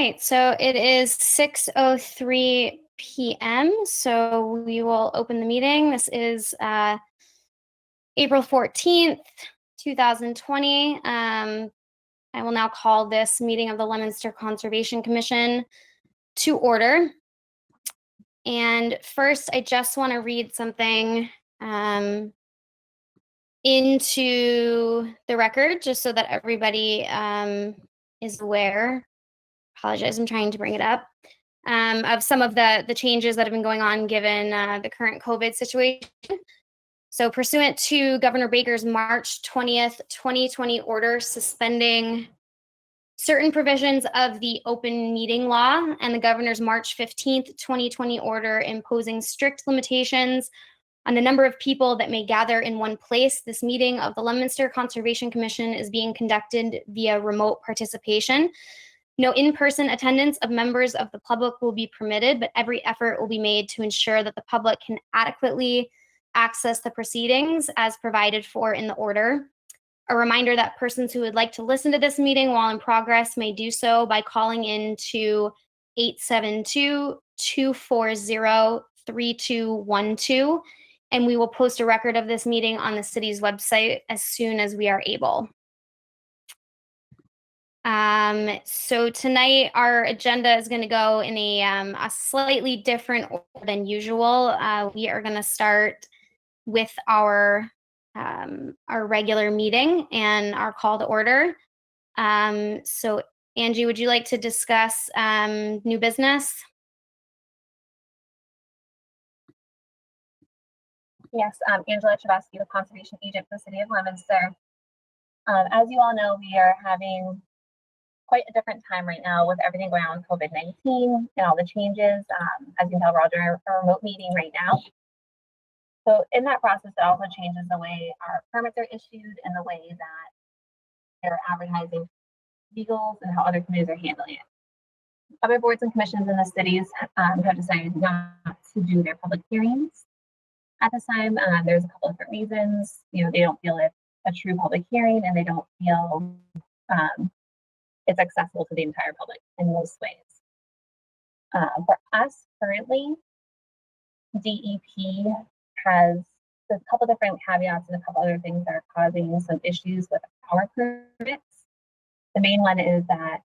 right, so it is 6:03 p.m. So we will open the meeting. This is April 14th, 2020. I will now call this meeting of the Leominster Conservation Commission to order. And first, I just want to read something into the record, just so that everybody is aware. Apologize, I'm trying to bring it up. Of some of the changes that have been going on given the current COVID situation. So pursuant to Governor Baker's March 20th, 2020 order suspending certain provisions of the open meeting law and the governor's March 15th, 2020 order imposing strict limitations on the number of people that may gather in one place, this meeting of the Leominster Conservation Commission is being conducted via remote participation. No in-person attendance of members of the public will be permitted, but every effort will be made to ensure that the public can adequately access the proceedings as provided for in the order. A reminder that persons who would like to listen to this meeting while in progress may do so by calling in to 872-240-3212, and we will post a record of this meeting on the city's website as soon as we are able. So tonight our agenda is going to go in a slightly different order than usual. We are going to start with our regular meeting and our call to order. So Angie, would you like to discuss new business? Yes, Angela Chavosky, the Conservation Agent for the City of Leominster. As you all know, we are having quite a different time right now with everything going on with COVID-19 and all the changes. As you can tell, we're all doing a remote meeting right now. So in that process, it also changes the way our permits are issued and the way that they're advertising legals and how other communities are handling it. Other boards and commissions in the cities have decided not to do their public hearings at this time. There's a couple of different reasons. You know, they don't feel it's a true public hearing and they don't feel it's accessible to the entire public in most ways. For us currently, DEP has a couple different caveats and a couple other things that are causing some issues with our permits. The main one is that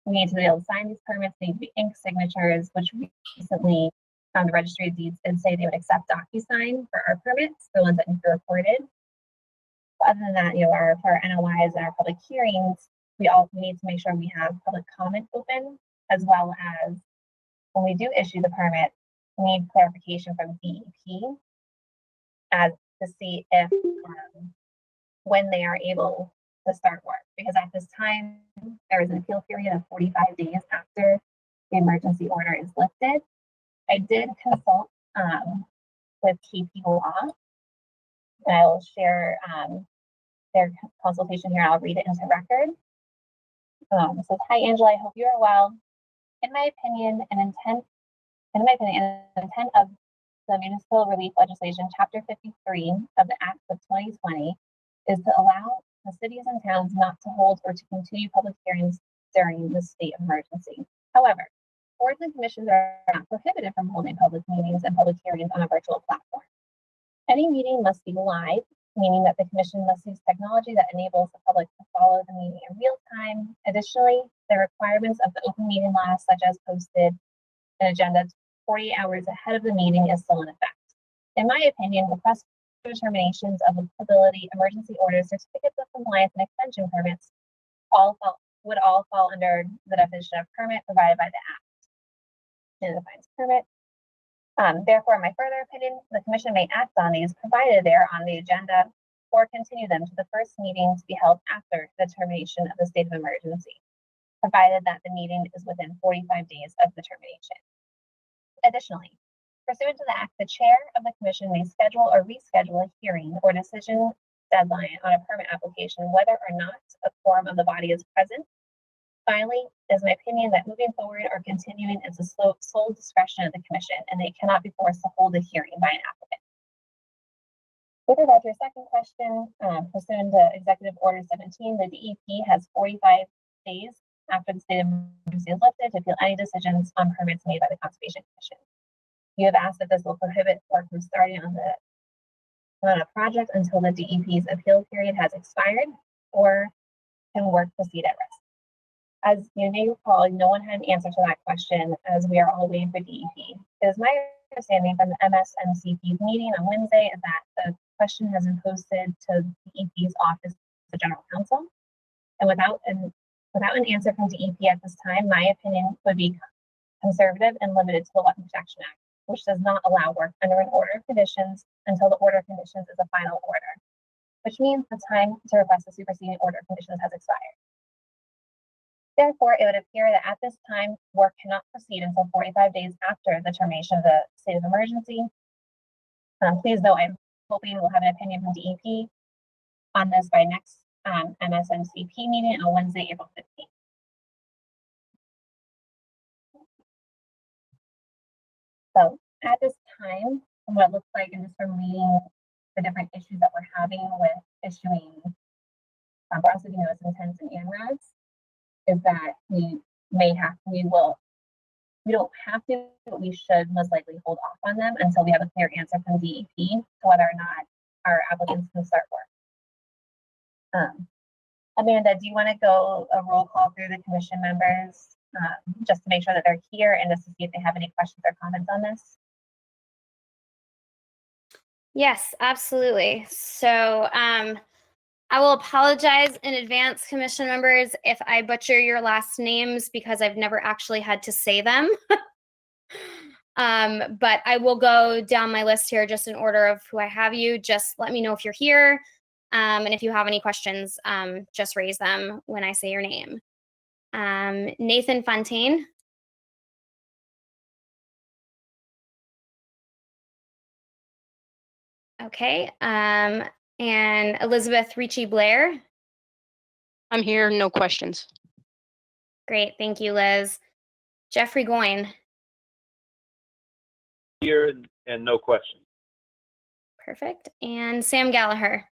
we need to be able to sign these permits, they need to be ink signatures, which recently the registry of deeds did say they would accept DocuSign for our permits, the ones that need to be recorded. But other than that, you know, for our NOIs and our public hearings, we also need to make sure we have public comment open, as well as when we do issue the permit, we need clarification from DEP as to see if when they are able to start work. Because at this time, there is an appeal period of 45 days after the emergency order is lifted. I did consult with KP Law, and I will share their consultation here. I'll read it into record. It says, "Hi, Angela. I hope you are well. In my opinion, the intent of the Municipal Relief Legislation, Chapter 53 of the Act of 2020, is to allow the cities and towns not to hold or to continue public hearings during the state of emergency. However, boards and commissions are not prohibited from holding public meetings and public hearings on a virtual platform. Any meeting must be live, meaning that the commission must use technology that enables the public to follow the meeting in real time. Additionally, the requirements of the open meeting law, such as posted an agenda 48 hours ahead of the meeting, is still in effect. In my opinion, requests for determinations of applicability, emergency orders, certificates of compliance, and extension permits would all fall under the definition of permit provided by the Act. It defines permit. Therefore, in my further opinion, the commission may act on these provided they are on the agenda or continue them to the first meeting to be held after the termination of the state of emergency, provided that the meeting is within 45 days of the termination. Additionally, pursuant to the Act, the chair of the commission may schedule or reschedule a hearing or decision deadline on a permit application, whether or not a quorum of the body is present. Finally, it is my opinion that moving forward or continuing is the sole discretion of the commission, and they cannot be forced to hold a hearing by an applicant. With regard to your second question, pursuant to Executive Order 17, the DEP has 45 days after the state of emergency is lifted to appeal any decisions on permits made by the Conservation Commission. You have asked that this will prohibit work from starting on a project until the DEP's appeal period has expired, or can work proceed at risk. As you may recall, no one had an answer to that question, as we are all waiting for DEP. It is my understanding from the MSMCP's meeting on Wednesday is that the question has been posted to DEP's office, the General Counsel, and without an answer from DEP at this time, my opinion would be conservative and limited to the Wetland Protection Act, which does not allow work under an order of conditions until the order of conditions is a final order, which means the time to request a superseding order of conditions has expired. Therefore, it would appear that at this time, work cannot proceed until 45 days after the termination of the state of emergency. Please note, I'm hoping we'll have an opinion from DEP on this by next MSMCP meeting on Wednesday, April 15th. So at this time, from what it looks like, and just from reading the different issues that we're having with issuing processing notice intents and ANRADs, is that we don't have to, but we should most likely hold off on them until we have a clear answer from DEP to whether or not our applicants can start work. Amanda, do you want to go a roll call through the commission members just to make sure that they're here and just to see if they have any questions or comments on this? Yes, absolutely. So I will apologize in advance, commission members, if I butcher your last names because I've never actually had to say them. But I will go down my list here just in order of who I have you. Just let me know if you're here. And if you have any questions, just raise them when I say your name. Nathan Fontaine. Okay. And Elizabeth Ricci Blair. I'm here, no questions. Great, thank you, Liz. Jeffrey Goyne. Here and no questions. Perfect. And Sam Gallagher.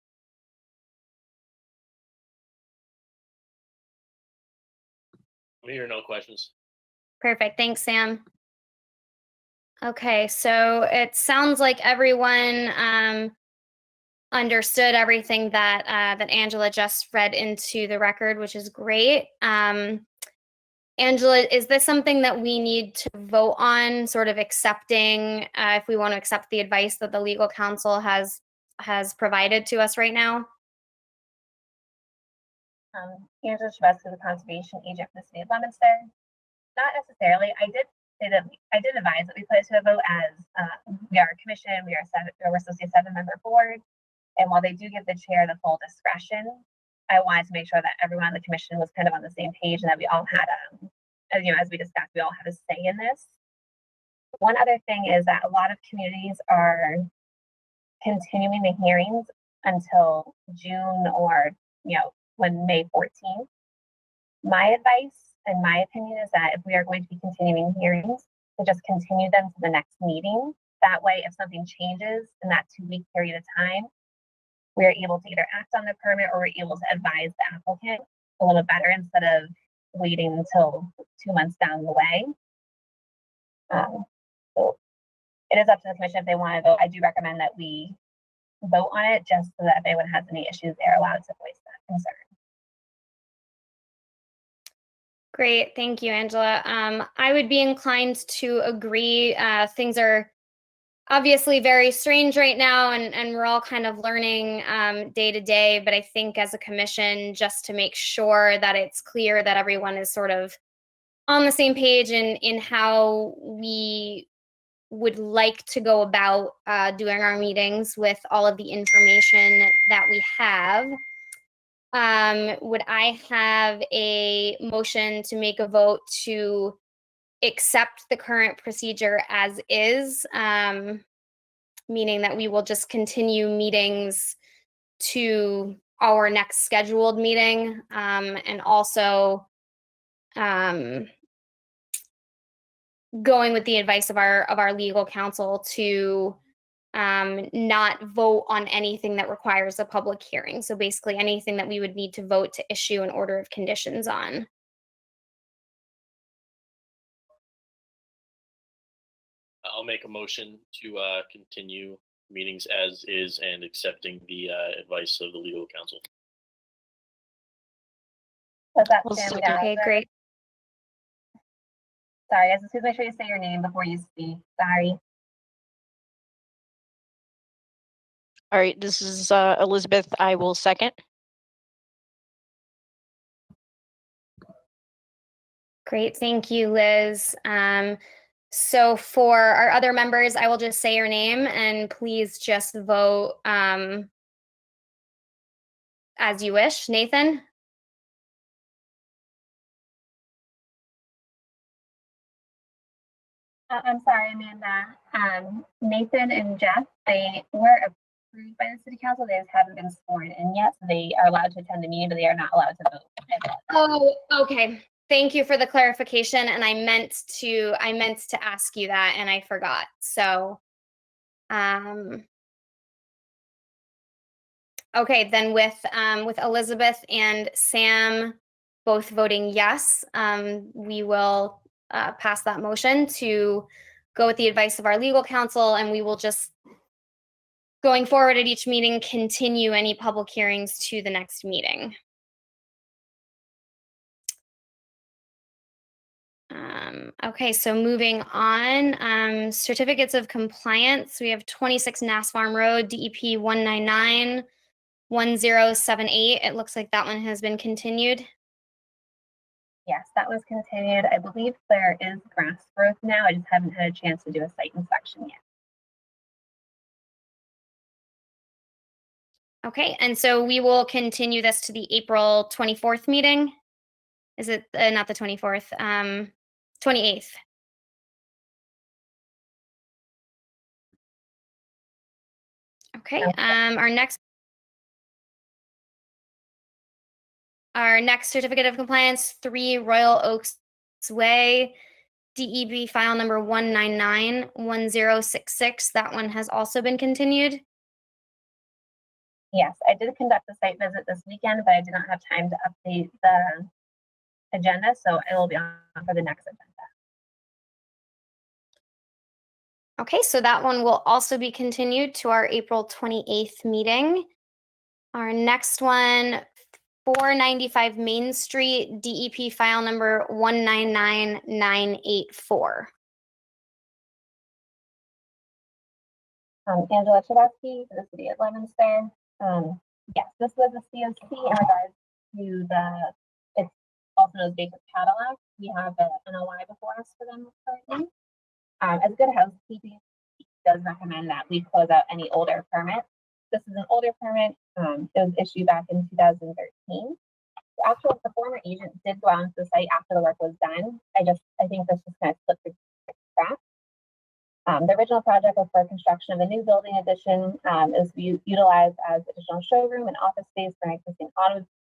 I'm here, no questions. Perfect. Thanks, Sam. Okay, so it sounds like everyone understood everything that that Angela just read into the record, which is great. Angela, is this something that we need to vote on, sort of accepting, if we want to accept the advice that the legal counsel has provided to us right now? Angela Chavez, the conservation agent for the city of Leominster. Not necessarily. I did advise that we put it to a vote as we are a commission, we're supposed to be a 7-member board, and while they do give the chair the full discretion, I wanted to make sure that everyone on the commission was kind of on the same page and that we all had as we discussed, we all have a say in this. One other thing is that a lot of communities are continuing the hearings until June or when May 14th. My advice and my opinion is that if we are going to be continuing hearings, to just continue them to the next meeting. That way, if something changes in that 2-week period of time, we are able to either act on the permit or we're able to advise the applicant a little better instead of waiting until 2 months down the way. So it is up to the commission if they want to vote. I do recommend that we vote on it just so that if anyone has any issues, they're allowed to voice that concern. Great, thank you, Angela. I would be inclined to agree. Things are obviously very strange right now, and we're all kind of learning day to day, but I think as a commission, just to make sure that it's clear that everyone is sort of on the same page in how we would like to go about doing our meetings with all of the information that we have. Would I have a motion to make a vote to accept the current procedure as is, meaning that we will just continue meetings to our next scheduled meeting, and also going with the advice of our legal counsel to not vote on anything that requires a public hearing. So basically anything that we would need to vote to issue an order of conditions on. I'll make a motion to continue meetings as is and accepting the advice of the legal counsel. Was that Well, Sam second. Gallagher? Okay, great. Sorry, just please make sure you say your name before you speak. Sorry. All right, this is Elizabeth. I will second. Great, thank you, Liz. So for our other members, I will just say your name and please just vote as you wish. Nathan? I'm sorry, Amanda. Nathan and Jeff, they were approved by the city council. They just haven't been sworn in yet. So they are allowed to attend the meeting, but they are not allowed to vote. Oh, okay. Thank you for the clarification. And I meant to ask you that and I forgot. So, okay, then with Elizabeth and Sam both voting yes, we will pass that motion to go with the advice of our legal counsel, and we will just, going forward at each meeting, continue any public hearings to the next meeting. Okay, so moving on, certificates of compliance. We have 26 Nass Farm Road, DEP 199-1078. It looks like that one has been continued. Yes, that was continued. I believe there is grass growth now. I just haven't had a chance to do a site inspection yet. Okay, and so we will continue this to the April 24th meeting. Is it not the 24th, 28th? Okay, our next certificate of compliance, 3 Royal Oaks Way, DEB file number 199-1066. That one has also been continued. Yes, I did conduct a site visit this weekend, but I did not have time to update the agenda, so it will be on for the next agenda. Okay, so that one will also be continued to our April 28th meeting. Our next one, 495 Main Street, DEP file number 199984. Angela Chabowski for the city of Leominster. Yes, this was a COC in regards to it's also known as Vacant Cadillac. We have an NOI before us for them currently. As good housekeeping, it does recommend that we close out any older permits. This is an older permit. It was issued back in 2013. The former agent did go out to the site after the work was done. I think this just kind of slipped through the cracks. The original project was for construction of a new building addition. It was utilized as additional showroom and office space for an existing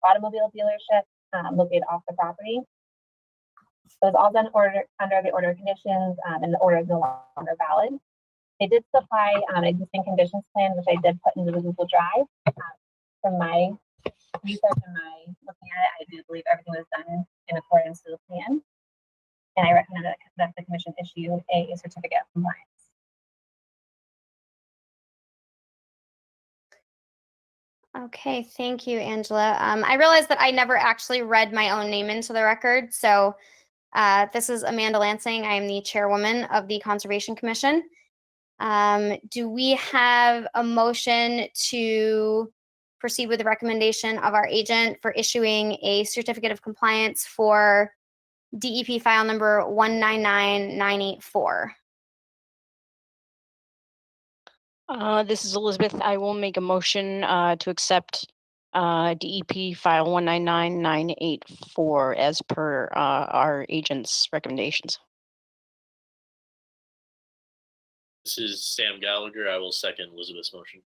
automobile dealership located off the property. It was all done under the order of conditions, and the order is no longer valid. They did supply an existing conditions plan, which I did put into the Google Drive. From my research and my looking at it, I do believe everything was done in accordance to the plan. And I recommend that the commission issue a certificate of compliance. Okay, thank you, Angela. I realized that I never actually read my own name into the record. So this is Amanda Lansing. I am the chairwoman of the Conservation Commission. Do we have a motion to proceed with the recommendation of our agent for issuing a certificate of compliance for DEP file number 199984? This is Elizabeth. I will make a motion to accept DEP file 199984 as per our agent's recommendations. This is Sam Gallagher. I will second Elizabeth's motion.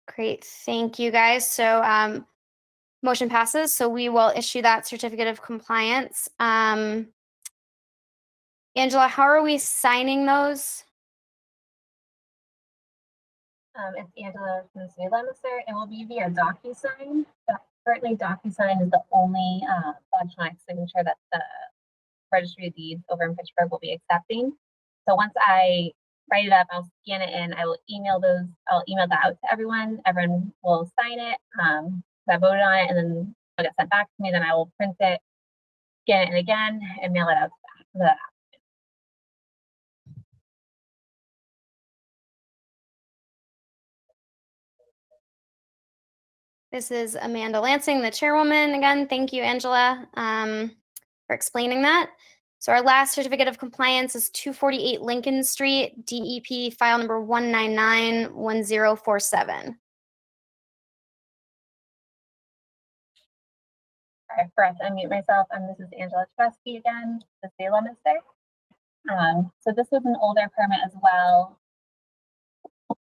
Great, thank you guys. So motion passes, so we will issue that certificate of compliance. Angela, how are we signing those? It's Angela from the city of Leominster. It will be via DocuSign. Currently, DocuSign is the only electronic signature that the registry of deeds over in Pittsburgh will be accepting. So once I write it up, I'll scan it in, I will email that out to everyone. Everyone will sign it. So I voted on it, and then it'll get sent back to me. Then I will print it, scan it in again, and mail it out to the This is Amanda Lansing, the chairwoman. Again, thank you, Angela, for explaining that. So our last certificate of compliance is 248 Lincoln Street, DEP file number 1991047. All right, first, unmute myself. This is Angela Chbosky again, the Leominster. So this was an older permit as well.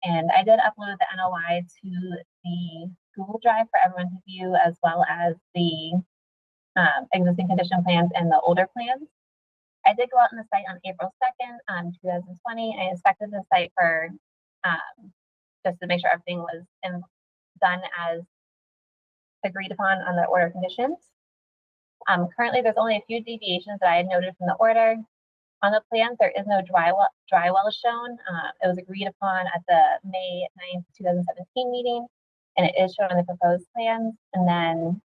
And I did upload the NOI to the Google Drive for everyone to view, as well as the existing condition plans and the older plans. I did go out on the site on April 2nd, 2020. I inspected the site for just to make sure everything was done as agreed upon on the order conditions. Currently, there's only a few deviations that I had noted from the order. On the plans, there is no dry well shown. It was agreed upon at the May 9th, 2017 meeting, and it is shown on the proposed plans. And then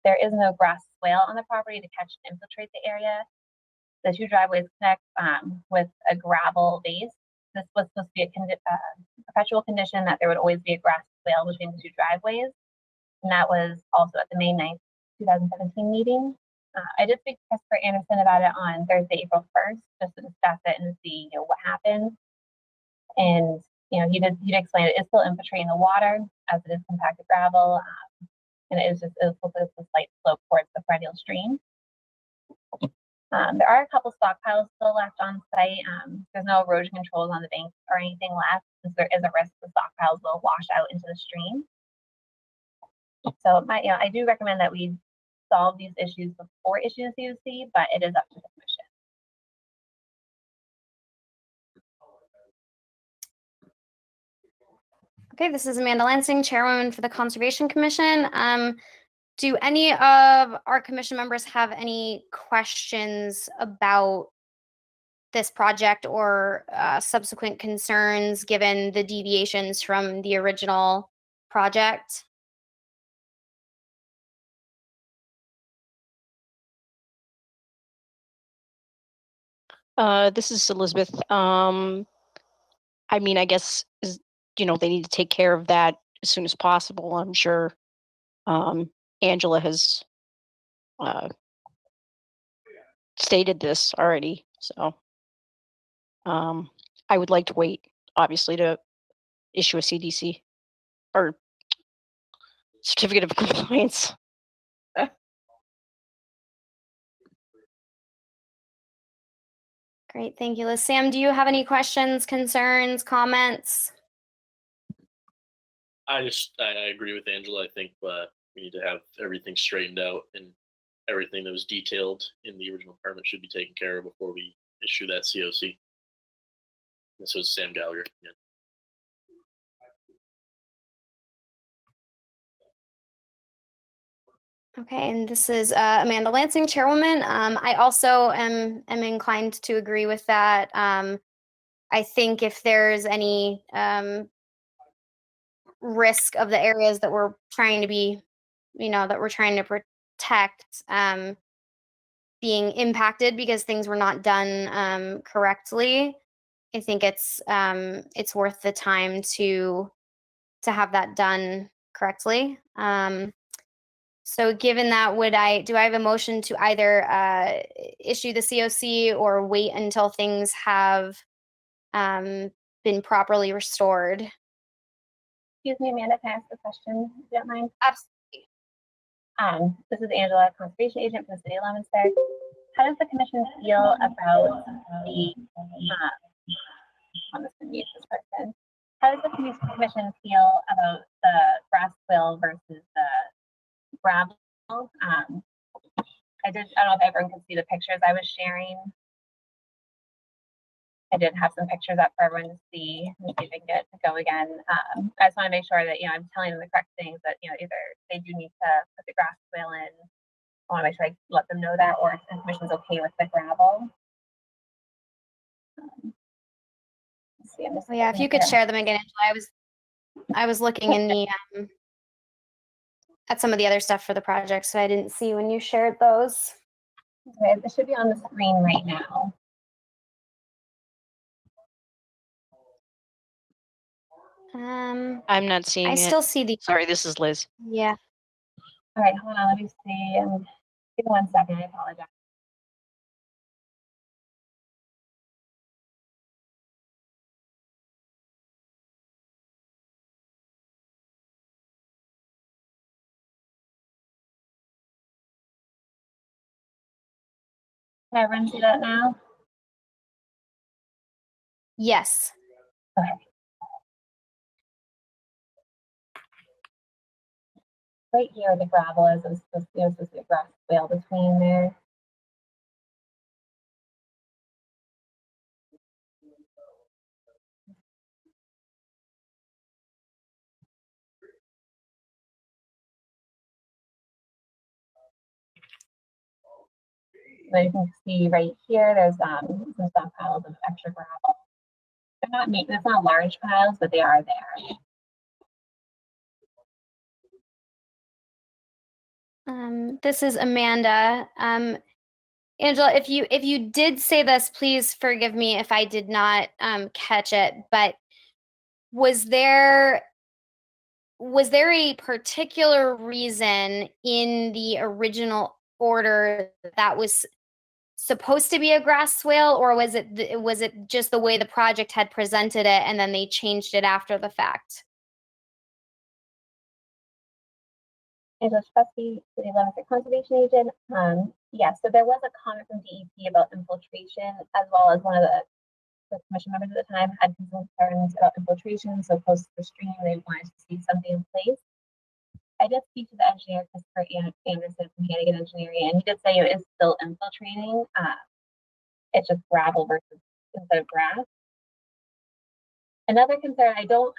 there is no grass swale on the property to catch and infiltrate the area. The two driveways connect with a gravel base. This was supposed to be a perpetual condition that there would always be a grass swale between the two driveways. And that was also at the May 9th, 2017 meeting. I did speak to Christopher Anderson about it on Thursday, April 1st, just to discuss it and see, what happened. And, he did explain it is still infiltrating the water as it is compacted gravel. And it was a slight slope towards the perennial stream. There are a couple stockpiles still left on site. There's no erosion controls on the banks or anything left, since there is a risk the stockpiles will wash out into the stream. So I do recommend that we solve these issues before issuing the COC, but it is up to the commission. Okay, this is Amanda Lansing, chairwoman for the Conservation Commission. Do any of our commission members have any questions about this project or subsequent concerns given the deviations from the original project? This is Elizabeth. I guess they need to take care of that as soon as possible. I'm sure Angela has stated this already, so I would like to wait, obviously, to issue a CDC or certificate of compliance. Great, thank you, Liz. Sam, do you have any questions, concerns, comments? I agree with Angela. I think we need to have everything straightened out, and everything that was detailed in the original permit should be taken care of before we issue that COC. This was Sam Gallagher. Yeah. Okay, and this is Amanda Lansing, chairwoman. I also am inclined to agree with that. I think if there's any risk of the areas that we're trying to be, that we're trying to protect being impacted because things were not done correctly, I think it's worth the time to have that done correctly. So given that, do I have a motion to either issue the COC or wait until things have been properly restored? Excuse me, Amanda, can I ask a question, if you don't mind? Absolutely. This is Angela, conservation agent for the city of Leominster. How does the commission feel about the, I'm just gonna mute this person. How does the commission feel about the grass swale versus the gravel? I don't know if everyone can see the pictures I was sharing. I did have some pictures up for everyone to see. Let me see if I can get it to go again. I just want to make sure that I'm telling them the correct things, that either they do need to put the grass swale in, I want to make sure I let them know that, or if the commission's okay with the gravel. Let's see, I'm just Oh, yeah, if looking you could here. share them again, Angela. I was looking in the at some of the other stuff for the project, so I didn't see when you shared those. Okay, it should be on the screen right now. I'm not seeing I it. still see the, Sorry, this is Liz. yeah. All right, hold on, let me see. Give me 1 second, I apologize. Can I run through that now? Yes. Okay. Right here, the gravel is supposed to be a grass swale between there. So you can see right here, there's some stockpiles of extra gravel. They're not it's not large piles, but they are there. This is Amanda. Angela, if you did say this, please forgive me if I did not catch it, but was there a particular reason in the original order that was supposed to be a grass swale, or was it just the way the project had presented it and then they changed it after the fact? Angela Trustee, City Leominster Conservation Agent. Yeah, so there was a comment from DEP about infiltration, as well as one of the commission members at the time had concerns about infiltration. So close to the stream, they wanted to see something in place. I did speak to the engineer, Christopher Anderson from Hannigan Engineering, and he did say it is still infiltrating. It's just gravel versus instead of grass. Another concern, I do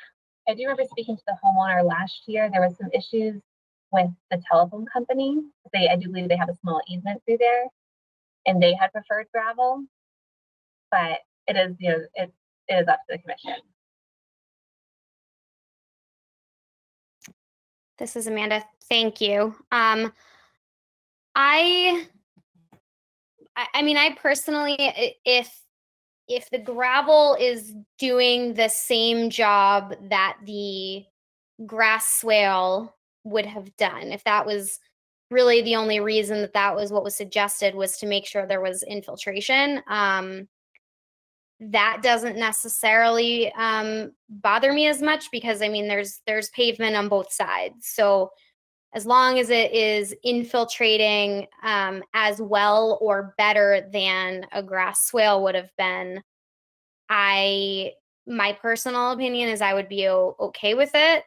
remember speaking to the homeowner last year. There was some issues with the telephone company. I do believe they have a small easement through there, and they had preferred gravel. But it is, it is up to the commission. This is Amanda. Thank you. I mean, I personally, if the gravel is doing the same job that the grass swale would have done, if that was really the only reason that was what was suggested, was to make sure there was infiltration, that doesn't necessarily bother me as much, because I mean, there's pavement on both sides. So as long as it is infiltrating as well or better than a grass swale would have been, my personal opinion is I would be okay with it.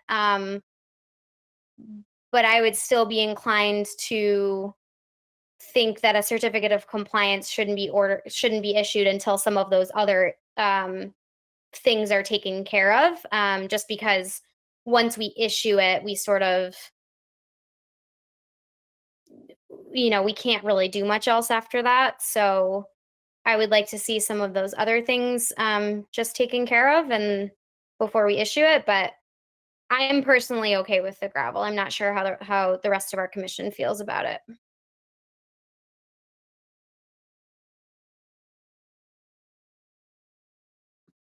But I would still be inclined to think that a certificate of compliance shouldn't be issued until some of those other things are taken care of. Just because once we issue it, we sort of, we can't really do much else after that. So I would like to see some of those other things just taken care of and before we issue it. But I am personally okay with the gravel. I'm not sure how the rest of our commission feels about it.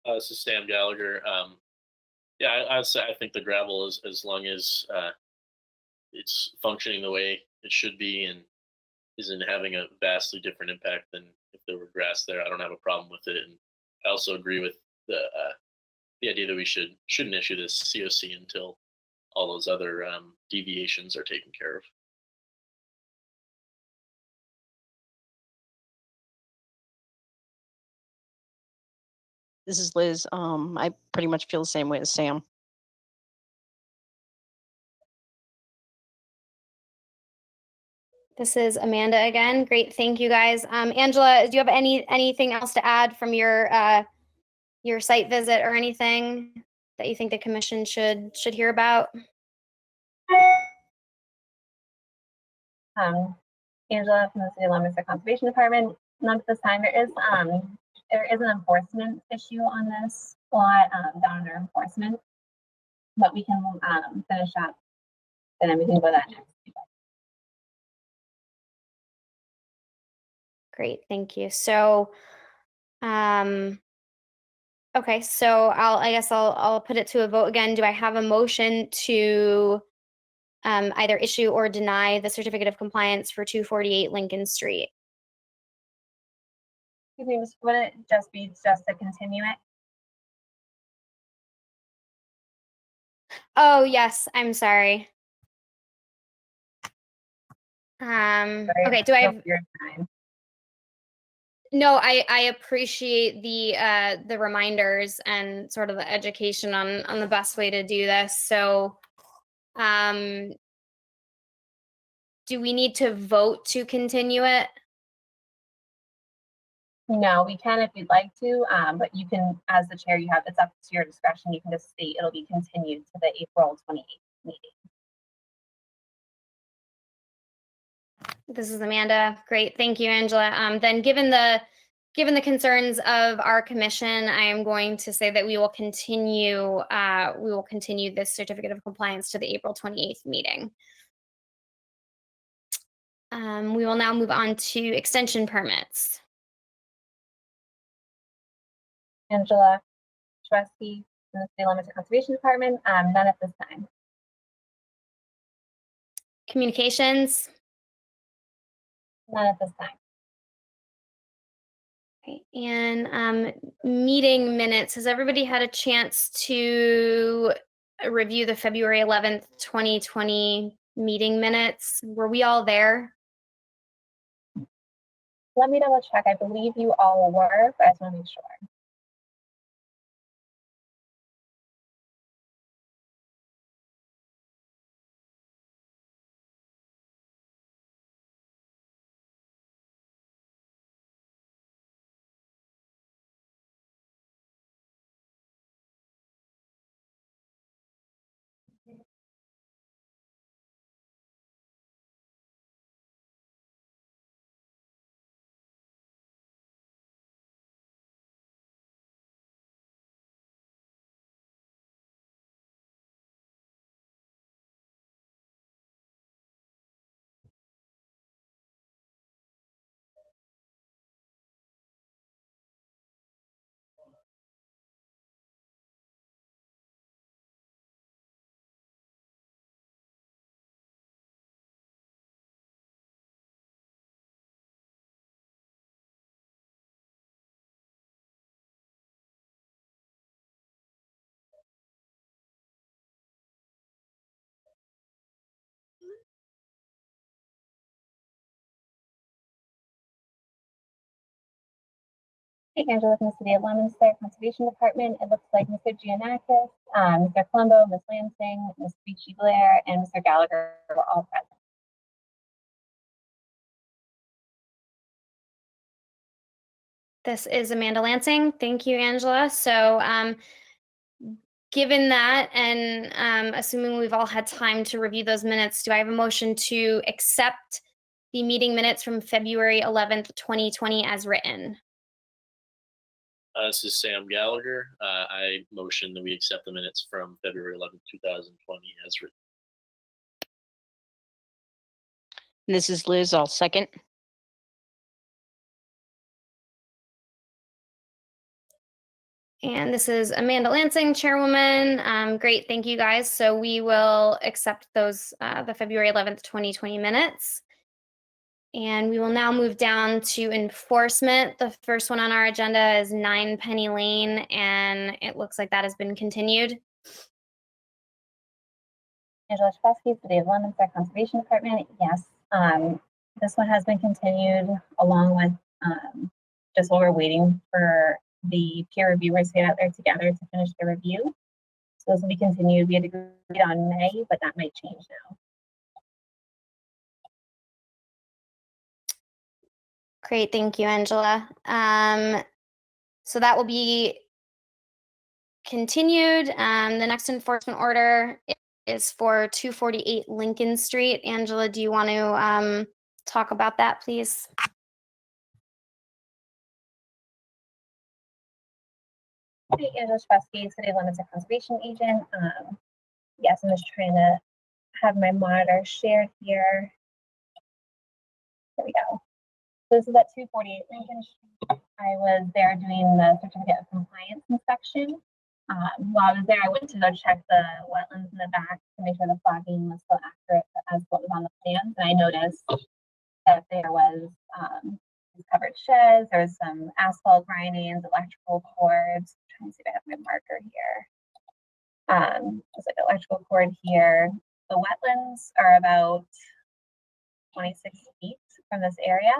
This is Sam Gallagher. Yeah, I'd say I think the gravel is, as long as it's functioning the way it should be and isn't having a vastly different impact than if there were grass there, I don't have a problem with it. And I also agree with the idea that we shouldn't issue this COC until all those other deviations are taken care of. This is Liz. I pretty much feel the same way as Sam. This is Amanda again. Great, thank you guys. Angela, do you have anything else to add from your site visit or anything that you think the commission should hear about? Angela from the City of Leominster Conservation Department. None at this time. There is an enforcement issue on this lot, down under enforcement, but we can finish up and then we can go to that next. Great, thank you. So, okay, so I guess I'll put it to a vote again. Do I have a motion to either issue or deny the certificate of compliance for 248 Lincoln Street? Excuse me, would it just be just to continue it? Oh, yes, I'm sorry. Sorry, Okay, do I have, your time. no, I appreciate the reminders and sort of the education on the best way to do this. So, do we need to vote to continue it? No, we can if you'd like to, but you can, as the chair, it's up to your discretion. You can just state it'll be continued to the April 28th meeting. This is Amanda. Great, thank you, Angela. Then given the concerns of our commission, I am going to say that we will continue this certificate of compliance to the April 28th meeting. We will now move on to extension permits. Angela Shresky from the City of Leominster Conservation Department, none at this time. Communications. None at this time. Okay. And meeting minutes. Has everybody had a chance to review the February 11th, 2020 meeting minutes? Were we all there? Let me double check. I believe you all were, but I just want to make sure. Hey, Angela from the City of Leominster Conservation Department. It looks like Mr. Giannakis, Mr. Colombo, Ms. Lansing, Ms. Beachy Blair, and Mr. Gallagher were all present. This is Amanda Lansing. Thank you, Angela. So given that and assuming we've all had time to review those minutes, do I have a motion to accept the meeting minutes from February 11th, 2020 as written? This is Sam Gallagher. I motion that we accept the minutes from February 11th, 2020 as written. And this is Liz. I'll second. And this is Amanda Lansing, Chairwoman. Great, thank you guys. So we will accept those, the February 11th, 2020 minutes. And we will now move down to enforcement. The first one on our agenda is 9 Penny Lane, and it looks like that has been continued. Angela Shresky, City of Leominster Conservation Department. Yes, this one has been continued along with just while we're waiting for the peer reviewers to get out there together to finish the review. So this will be continued. We had agreed on May, but that might change now. Great, thank you, Angela. So that will be continued. The next enforcement order is for 248 Lincoln Street. Angela, do you want to talk about that, please? Hey, Angela Shpesky, City of Leominster Conservation Agent. Yes, I'm just trying to have my monitor shared here. There we go. So this is at 248 Lincoln Street. I was there doing the certificate of compliance inspection. While I was there, I went to go check the wetlands in the back to make sure the flagging was still accurate as what was on the plans. And I noticed that there was covered sheds, there was some asphalt grindings, electrical cords. I'm trying to see if I have my marker here. There's like electrical cord here. The wetlands are about 26 feet from this area.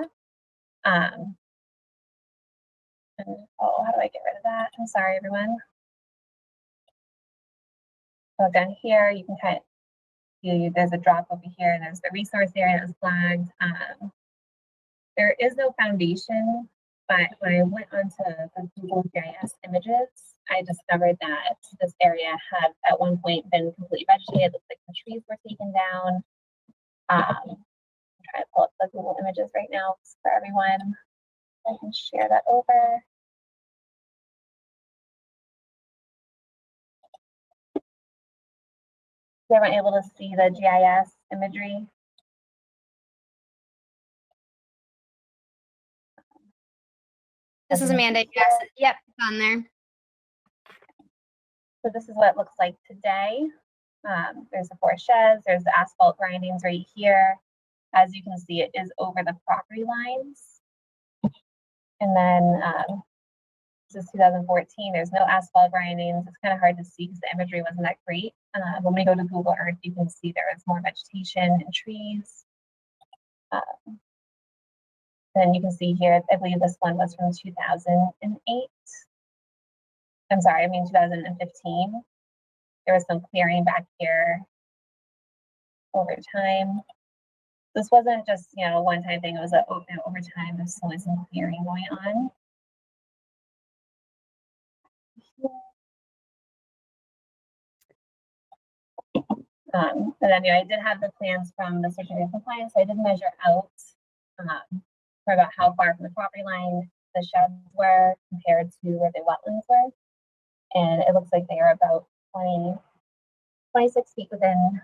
And, oh, how do I get rid of that? I'm sorry, everyone. So down here, you can kind of see there's a drop over here. There's the resource area that was flagged. There is no foundation, but when I went onto the Google GIS images, I discovered that this area had at one point been completely vegetated. It looks like the trees were taken down. I'm trying to pull up the Google images right now for everyone. I can share that over. Is everyone able to see the GIS imagery? This is Amanda. Yes. Yep, it's on there. So this is what it looks like today. There's the 4 sheds, there's the asphalt grindings right here. As you can see, it is over the property lines. And then this is 2014, there's no asphalt grindings. It's kind of hard to see because the imagery wasn't that great. When we go to Google Earth, you can see there is more vegetation and trees. Then you can see here, I believe this one was from 2008. I'm sorry, I mean 2015. There was some clearing back here over time. This wasn't just, you know, a one-time thing. It was over time. There's always some clearing going on. And then, you know, I did have the plans from the certificate of compliance. So I did measure out for about how far from the property line the sheds were compared to where the wetlands were. And it looks like they are about 26 feet within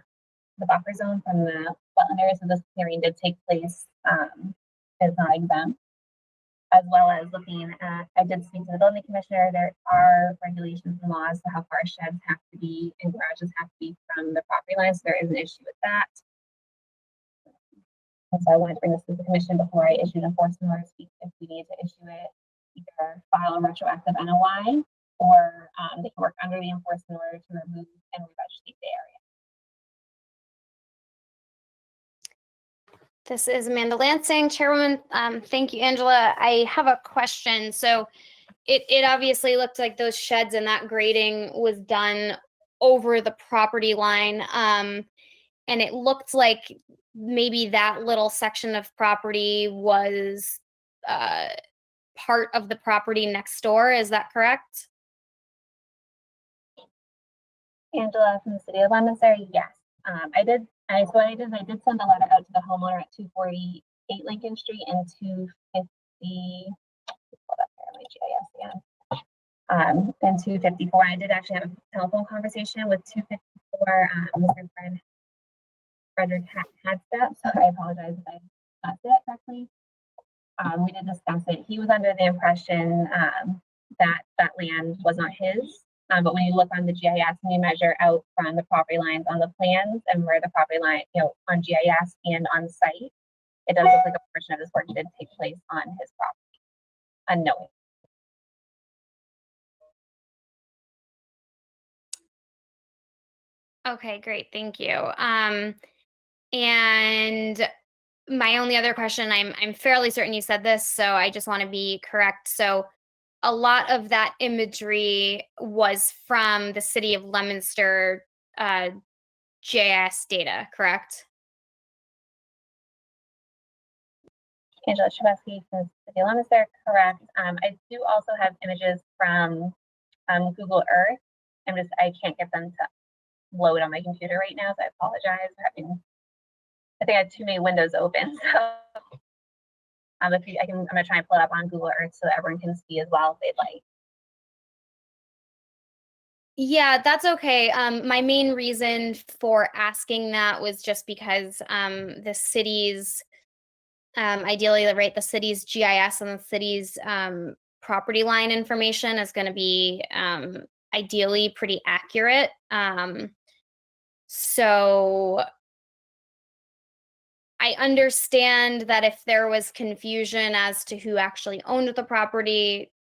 the buffer zone from the wetland area. So this clearing did take place. It's not exempt. As well as looking at, I did speak to the building commissioner. There are regulations and laws for how far sheds have to be and garages have to be from the property line. So there is an issue with that. And so I wanted to bring this to the commission before I issued enforcement orders if we need to issue it, either file a retroactive NOI or they can work under the enforcement order to remove and revegetate the area. This is Amanda Lansing, Chairwoman. Thank you, Angela. I have a question. So it obviously looked like those sheds and that grading was done over the property line. And it looked like maybe that little section of property was part of the property next door. Is that correct? Angela from the City of Leominster, yes. I did send a letter out to the homeowner at 248 Lincoln Street and 250, hold up here, my GIS again. And 254. I did actually have a telephone conversation with 254, Mr. Frederick Hadstep, so I apologize if I got that correctly. We did discuss it. He was under the impression that that land was not his. But when you look on the GIS and you measure out from the property lines on the plans and where the property line, you know, on GIS and on site, it does look like a portion of this work did take place on his property, unknowing. Okay, great. Thank you. And my only other question, I'm fairly certain you said this, so I just want to be correct. So a lot of that imagery was from the City of Leominster GIS data, correct? Angela Shpesky from City of Leominster, correct. I do also have images from Google Earth. I can't get them to load on my computer right now, so I apologize for having, I think I have too many windows open. So If you, I'm gonna try and pull it up on Google Earth so that everyone can see as well if they'd like. Yeah, that's okay. My main reason for asking that was just because the city's ideally, right, the city's GIS and the city's property line information is going to be ideally pretty accurate. So I understand that if there was confusion as to who actually owned the property,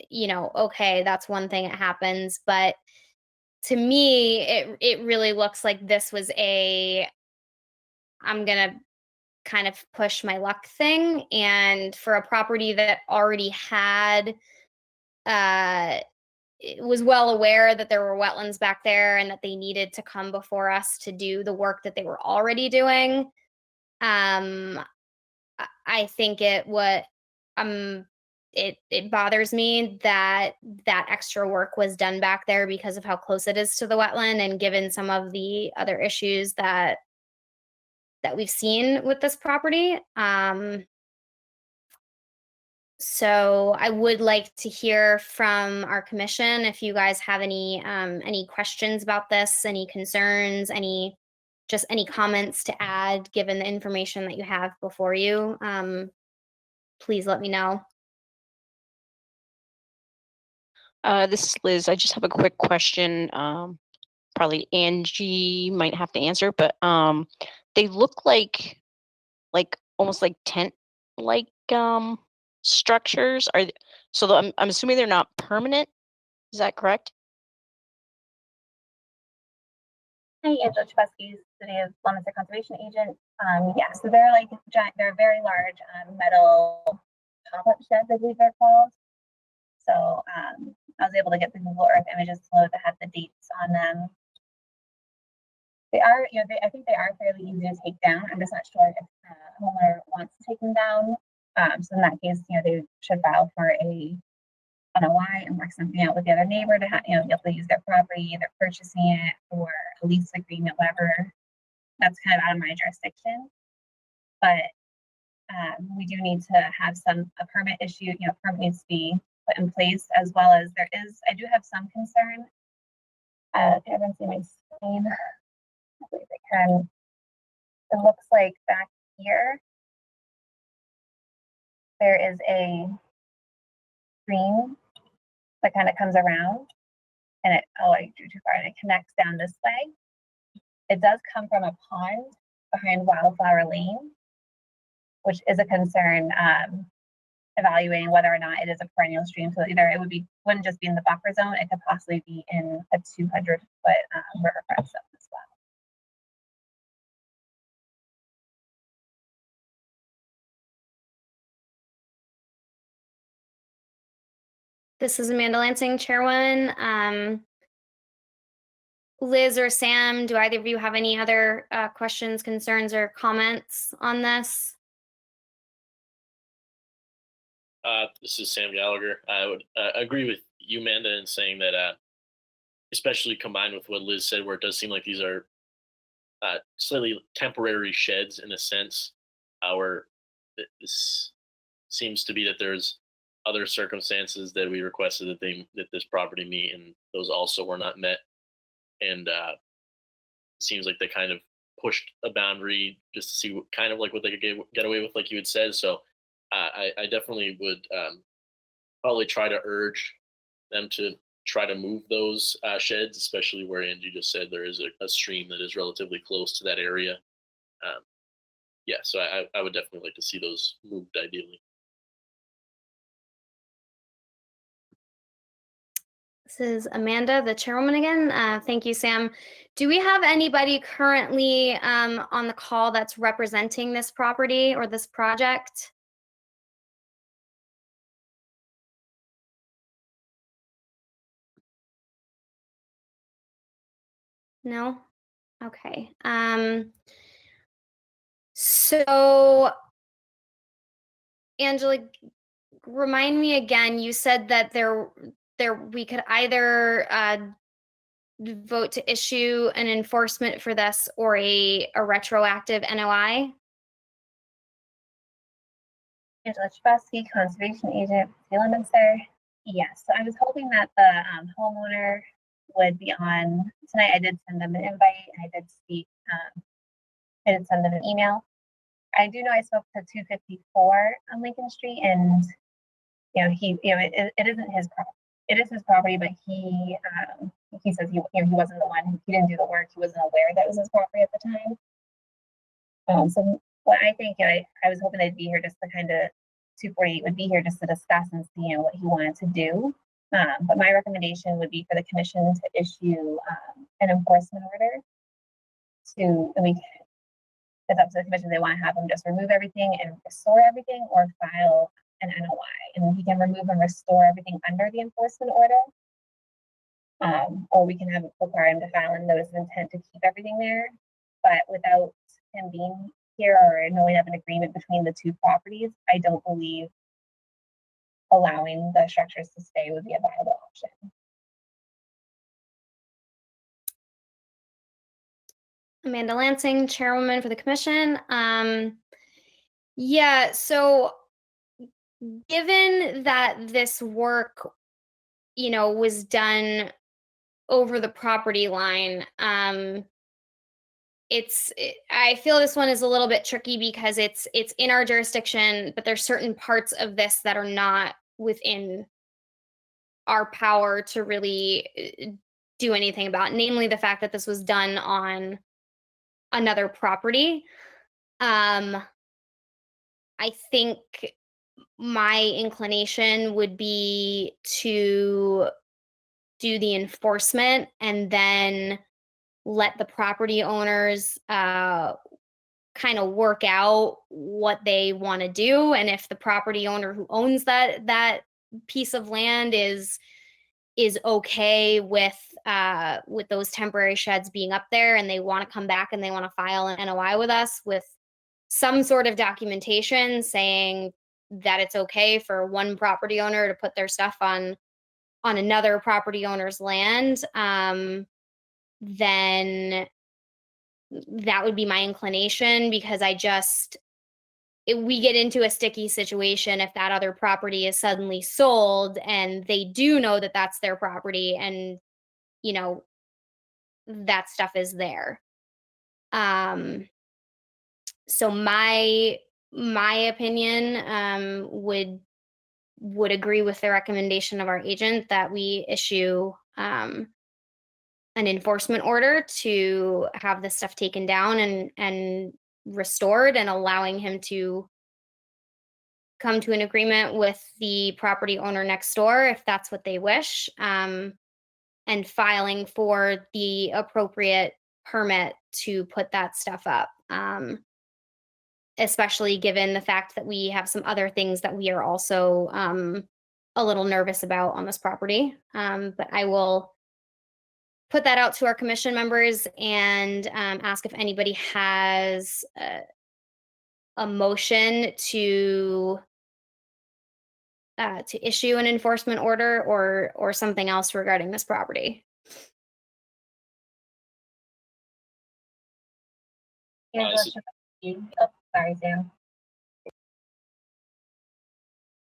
you know, okay, that's one thing that happens. But to me, it really looks like this was I'm gonna kind of push my luck thing. And for a property that already had it was well aware that there were wetlands back there and that they needed to come before us to do the work that they were already doing. I think it bothers me that that extra work was done back there because of how close it is to the wetland, and given some of the other issues that we've seen with this property. So I would like to hear from our commission if you guys have any questions about this, any concerns, any comments to add given the information that you have before you. Please let me know. This is Liz. I just have a quick question. Probably Angie might have to answer, but they look like almost like tent structures. I'm assuming they're not permanent. Is that correct? Hi, Angela Chubesky, City of Leominster Conservation Agent. Yeah, so they're like they're very large metal pop-up sheds, I believe they're called. So I was able to get the Google Earth images below that have the dates on them. They are, you know, I think they are fairly easy to take down. I'm just not sure if a homeowner wants to take them down. So in that case, you know, they should file for a NOI and work something out with the other neighbor to have, you know, be able to use their property, either purchasing it or a lease agreement, whatever. That's kind of out of my jurisdiction. But we do need to have a permit issued, you know, permit needs to be put in place, as well as I do have some concern. Can everyone see my screen? I believe they can. It looks like back here, there is a stream that kind of comes around, and I drew too far, and it connects down this way. It does come from a pond behind Wildflower Lane, which is a concern, evaluating whether or not it is a perennial stream. So either wouldn't just be in the buffer zone, it could possibly be in a 200-foot riverfront zone as well. This is Amanda Lansing, Chairwoman. Liz or Sam, do either of you have any other questions, concerns, or comments on this? This is Sam Gallagher. I would agree with you, Amanda, in saying that, especially combined with what Liz said, where it does seem like these are slightly temporary sheds in a sense, where this seems to be that there's other circumstances that we requested that this property meet, and those also were not met. And it seems like they kind of pushed a boundary just to see what they could get away with, like you had said. So I definitely would probably try to urge them to try to move those sheds, especially where Angie just said there is a stream that is relatively close to that area. Yeah, so I would definitely like to see those moved ideally. This is Amanda, the chairwoman again. Thank you, Sam. Do we have anybody currently on the call that's representing this property or this project? No? Okay. So, Angela, remind me again, you said that we could either vote to issue an enforcement for this or a retroactive NOI? Angela Chbosky, Conservation Agent, Leominster. Yes, so I was hoping that the homeowner would be on tonight. I did send them an invite, and I did speak. I did send them an email. I do know I spoke to 254 on Lincoln Street, and it isn't his property. It is his property, but he says he wasn't the one. He didn't do the work. He wasn't aware that it was his property at the time. So what I think, I was hoping they'd be here just to kind of 248 would be here just to discuss and see what he wanted to do. But my recommendation would be for the commission to issue an enforcement order it's up to the commission. They want to have him just remove everything and restore everything, or file an NOI, and he can remove and restore everything under the enforcement order. Or we can require him to file a notice of intent to keep everything there. But without him being here or knowing of an agreement between the two properties, I don't believe allowing the structures to stay would be a viable option. Amanda Lansing, Chairwoman for the Commission. Yeah, so given that this work, was done over the property line, I feel this one is a little bit tricky because it's in our jurisdiction, but there's certain parts of this that are not within our power to really do anything about, namely the fact that this was done on another property. I think my inclination would be to do the enforcement and then let the property owners kind of work out what they want to do. And if the property owner who owns that piece of land is okay with those temporary sheds being up there, and they want to come back and they want to file an NOI with us with some sort of documentation saying that it's okay for one property owner to put their stuff on another property owner's land, then that would be my inclination, because we get into a sticky situation if that other property is suddenly sold and they do know that that's their property and that stuff is there. So my opinion would agree with the recommendation of our agent that we issue an enforcement order to have this stuff taken down and restored, and allowing him to come to an agreement with the property owner next door if that's what they wish, and filing for the appropriate permit to put that stuff up, especially given the fact that we have some other things that we are also a little nervous about on this property. But I will put that out to our commission members and ask if anybody has a motion to issue an enforcement order or something else regarding this property. Sorry, Sam.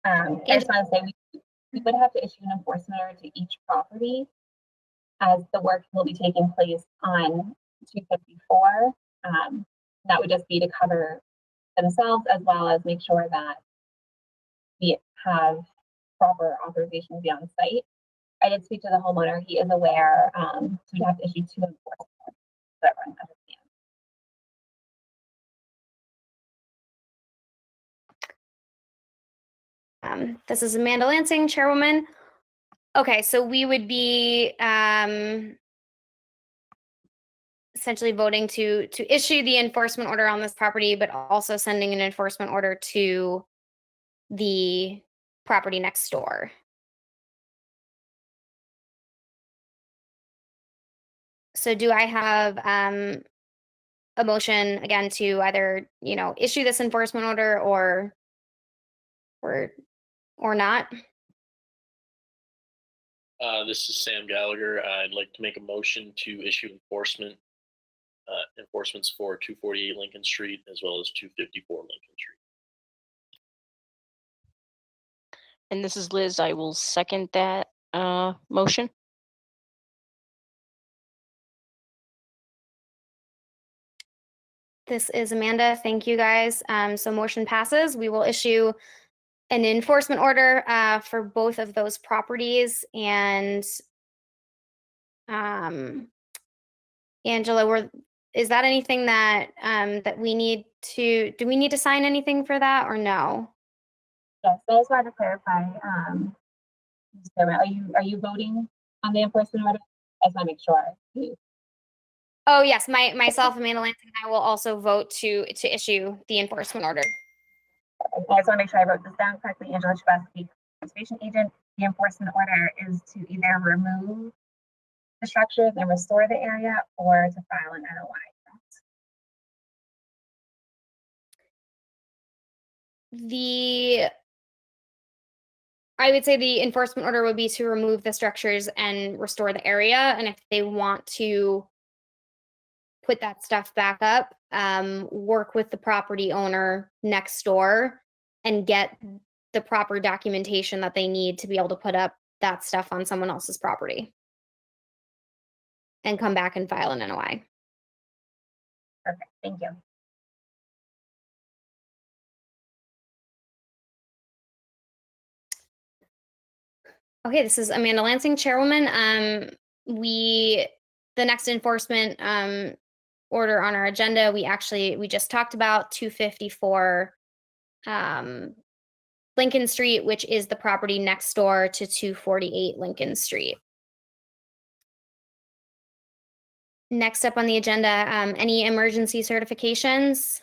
I just want to say we would have to issue an enforcement order to each property, as the work will be taking place on 254. That would just be to cover themselves, as well as make sure that we have proper authorization to be on site. I did speak to the homeowner. He is aware. So we'd have to issue 2 enforcement orders so everyone understands. This is Amanda Lansing, Chairwoman. Okay, so we would be essentially voting to issue the enforcement order on this property, but also sending an enforcement order to the property next door. So do I have a motion again to either, issue this enforcement order or not? This is Sam Gallagher. I'd like to make a motion to issue enforcements for 248 Lincoln Street as well as 254 Lincoln Street. And this is Liz. I will second that motion. This is Amanda. Thank you, guys. So motion passes. We will issue an enforcement order for both of those properties. And Angela, is that anything that that we need to? Do we need to sign anything for that or no? Yes, I just wanted to clarify. Mr. Chairman, are you voting on the enforcement order? I just want to make sure. Oh yes, myself, Amanda Lansing, and I will also vote to issue the enforcement order. I just want to make sure I wrote this down correctly. Angela Shabowski, conservation agent. The enforcement order is to either remove the structures and restore the area, or to file an NOI. I would say the enforcement order would be to remove the structures and restore the area. And if they want to put that stuff back up, work with the property owner next door and get the proper documentation that they need to be able to put up that stuff on someone else's property. And come back and file an NOI. Perfect, thank you. Okay, this is Amanda Lansing, Chairwoman. The next enforcement order on our agenda, we just talked about 254 Lincoln Street, which is the property next door to 248 Lincoln Street. Next up on the agenda, any emergency certifications?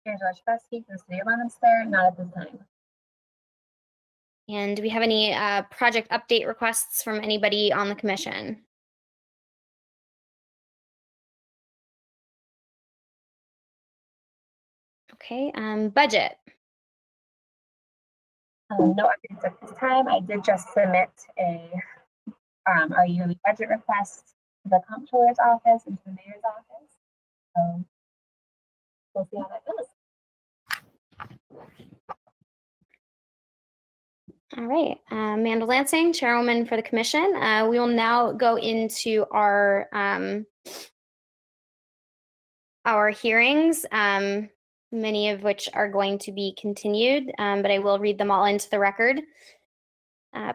Angela Shabowski, the city of Leominster, not at this time. And do we have any project update requests from anybody on the commission? Okay, budget. No updates at this time. I did just submit our yearly budget request to the comptroller's office and to the mayor's office. So we'll see how that goes. All right, Amanda Lansing, Chairwoman for the Commission. We will now go into our hearings, many of which are going to be continued, but I will read them all into the record.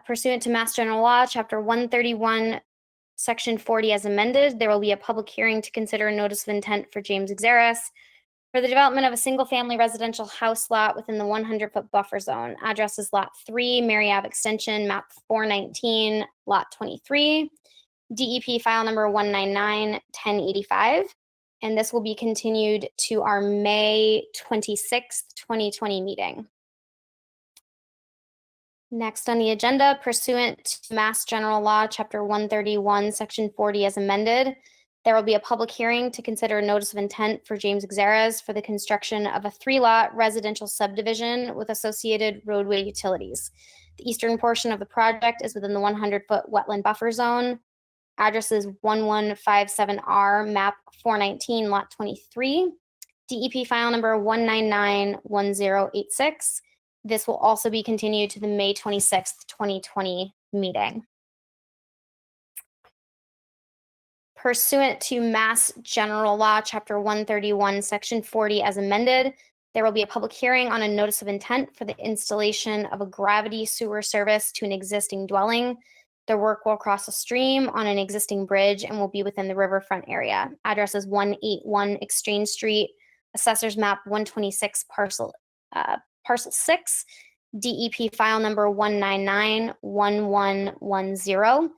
Pursuant to Mass General Law, Chapter 131, Section 40 as amended, there will be a public hearing to consider a notice of intent for James Xeris for the development of a single-family residential house lot within the 100-foot buffer zone. Address is Lot 3, Mary Ave Extension, Map 419, Lot 23, DEP file number 199-1085. And this will be continued to our May 26th, 2020 meeting. Next on the agenda, pursuant to Mass General Law, Chapter 131, Section 40 as amended, there will be a public hearing to consider a notice of intent for James Xeris for the construction of a 3-lot residential subdivision with associated roadway utilities. The eastern portion of the project is within the 100-foot wetland buffer zone. Address is 1157R, map 419, lot 23. DEP file number 1991086. This will also be continued to the May 26th, 2020 meeting. Pursuant to Mass General Law, Chapter 131, Section 40 as amended, there will be a public hearing on a notice of intent for the installation of a gravity sewer service to an existing dwelling. The work will cross a stream on an existing bridge and will be within the riverfront area. Address is 181 Exchange Street, Assessor's Map 126, Parcel 6, DEP file number 1991110.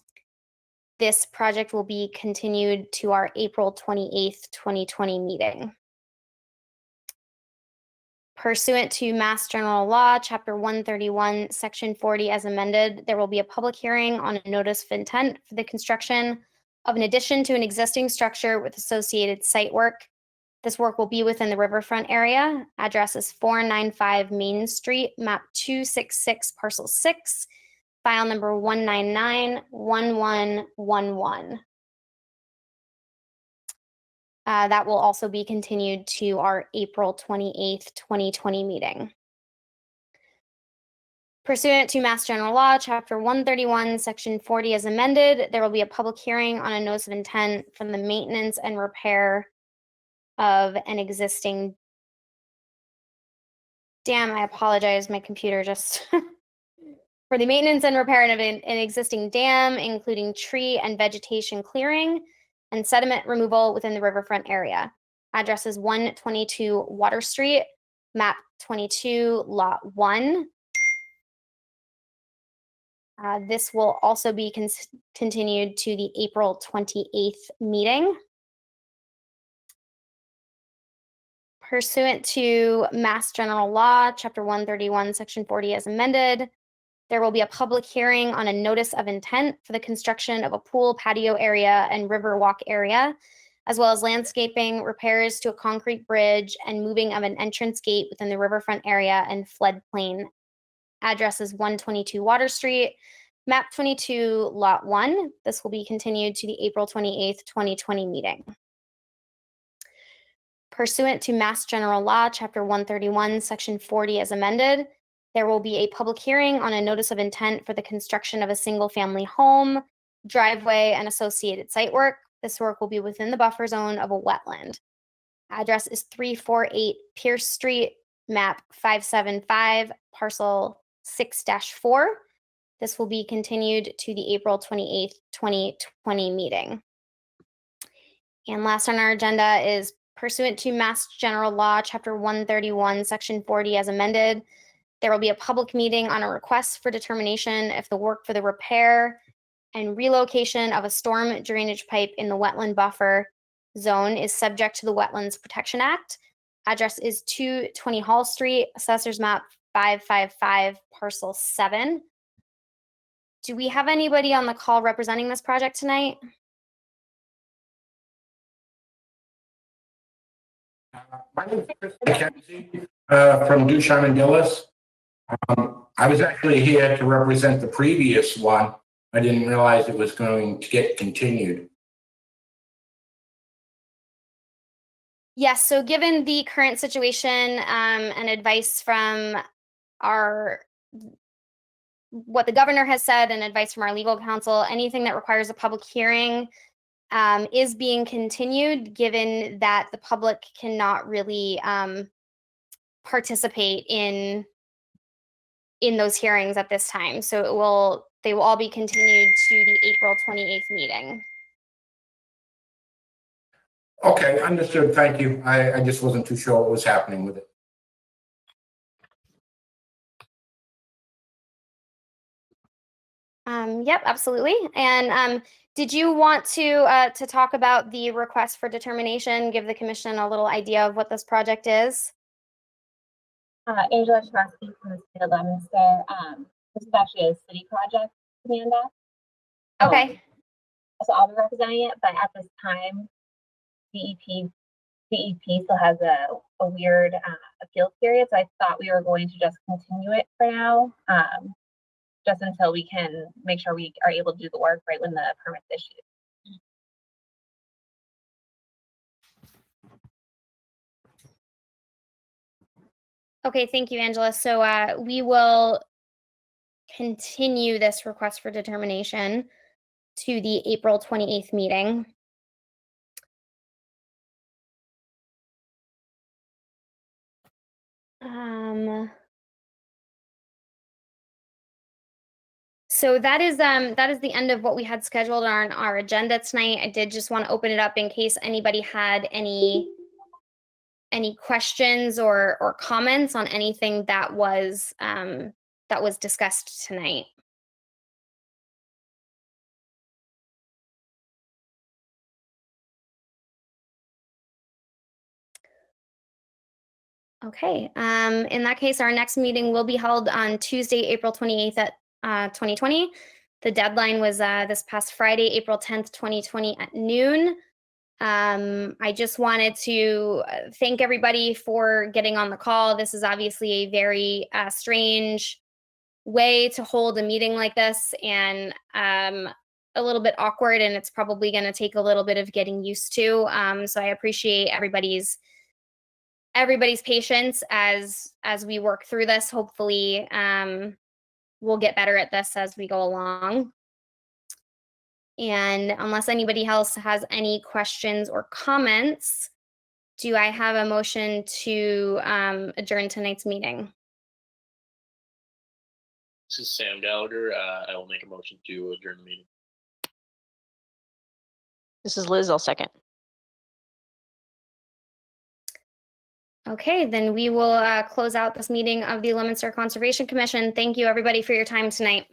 This project will be continued to our April 28th, 2020 meeting. Pursuant to Mass General Law, Chapter 131, Section 40 as amended, there will be a public hearing on a notice of intent for the construction of an addition to an existing structure with associated site work. This work will be within the riverfront area. Address is 495 Main Street, map 266, parcel 6, file number 1991111. That will also be continued to our April 28th, 2020 meeting. Pursuant to Mass General Law, Chapter 131, Section 40 as amended, there will be a public hearing on a notice of intent for the maintenance and repair of an existing dam. I apologize, my computer just for the maintenance and repair of an existing dam, including tree and vegetation clearing and sediment removal within the riverfront area. Address is 122 Water Street, map 22, lot 1. This will also be continued to the April 28th meeting. Pursuant to Mass General Law, Chapter 131, Section 40 as amended, there will be a public hearing on a notice of intent for the construction of a pool, patio area, and river walk area, as well as landscaping, repairs to a concrete bridge, and moving of an entrance gate within the riverfront area and floodplain. Address is 122 Water Street, map 22, lot 1. This will be continued to the April 28th, 2020 meeting. Pursuant to Mass General Law, Chapter 131, Section 40 as amended, there will be a public hearing on a notice of intent for the construction of a single-family home, driveway, and associated site work. This work will be within the buffer zone of a wetland. Address is 348 Pierce Street, map 575, parcel 6-4. This will be continued to the April 28th, 2020 meeting. And last on our agenda is pursuant to Mass General Law, Chapter 131, Section 40 as amended, there will be a public meeting on a request for determination if the work for the repair and relocation of a storm drainage pipe in the wetland buffer zone is subject to the Wetlands Protection Act. Address is 220 Hall Street, Assessor's Map 555, Parcel 7. Do we have anybody on the call representing this project tonight? My name is Chris McKenzie from Ducharme and Dillis. I was actually here to represent the previous one. I didn't realize it was going to get continued. Yes, so given the current situation and advice from what the governor has said and advice from our legal counsel, anything that requires a public hearing is being continued, given that the public cannot really participate in those hearings at this time. So they will all be continued to the April 28th meeting. Okay, understood. Thank you. I just wasn't too sure what was happening with it. Yep, absolutely. And did you want to talk about the request for determination, give the commission a little idea of what this project is? Angela Shrosky from the state of Leominster. This is actually a city project, Amanda. Okay. So I'll be representing it, but at this time, DEP still has a weird appeal period. So I thought we were going to just continue it for now, just until we can make sure we are able to do the work right when the permit's issued. Okay, thank you, Angela. So we will continue this request for determination to the April 28th meeting. So that is the end of what we had scheduled on our agenda tonight. I did just want to open it up in case anybody had any questions or comments on anything that was discussed tonight. Okay, in that case, our next meeting will be held on Tuesday, April 28th at 2020. The deadline was this past Friday, April 10th, 2020 at noon. I just wanted to thank everybody for getting on the call. This is obviously a very strange way to hold a meeting like this, and a little bit awkward, and it's probably going to take a little bit of getting used to. So I appreciate everybody's patience as we work through this. Hopefully we'll get better at this as we go along. And unless anybody else has any questions or comments, do I have a motion to adjourn tonight's meeting? This is Sam Gallagher. I will make a motion to adjourn the meeting. This is Liz. I'll second. Okay, then we will close out this meeting of the Leominster Conservation Commission. Thank you, everybody, for your time tonight.